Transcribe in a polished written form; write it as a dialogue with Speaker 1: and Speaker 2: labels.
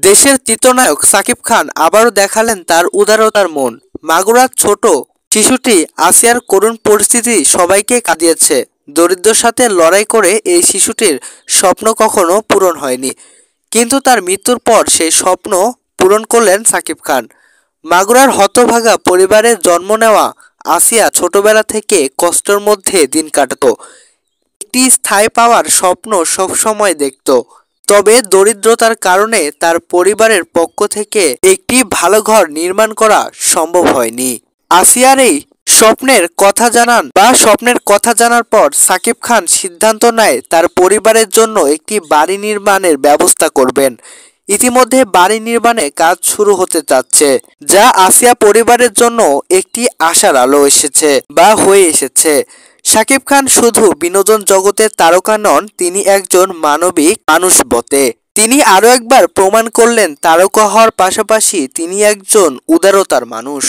Speaker 1: দেশের চিত্রনায়ক সাকিব খান আবারও দেখালেন তার উদারতার মন। মাগুরার ছোট শিশুটি আসিয়ার করুণ পরিস্থিতি সবাইকে কাঁদিয়েছে। দরিদ্রর সাথে লড়াই করে এই শিশুটির স্বপ্ন কখনো পূরণ হয়নি, কিন্তু তার মৃত্যুর পর সেই স্বপ্ন পূরণ করলেন সাকিব খান। মাগুরার হতভাগা পরিবারে জন্ম নেওয়া আসিয়া ছোটবেলা থেকে কষ্টের মধ্যে দিন কাটাত। একটি স্থায়ী পাওয়ার স্বপ্ন সবসময় দেখত, তবে দরিদ্রতার কারণে তার পরিবারের পক্ষ থেকে একটি ভালো ঘর নির্মাণ করা সম্ভব হয়নি। আসিয়ার এই স্বপ্নের কথা জানার পর সাকিব খান সিদ্ধান্ত নেয় তার পরিবারের জন্য একটি বাড়ি নির্মাণের ব্যবস্থা করবেন। ইতিমধ্যে বাড়ি নির্মাণে কাজ শুরু হতে যাচ্ছে, যা আসিয়া পরিবারের জন্য একটি আশার আলো হয়ে এসেছে। সাকিব খান শুধু বিনোদন জগতের তারকা নন, তিনি একজন মানবিক মানুষ বটে। তিনি আরও একবার প্রমাণ করলেন তারকা হওয়ার পাশাপাশি তিনি একজন উদারতার মানুষ।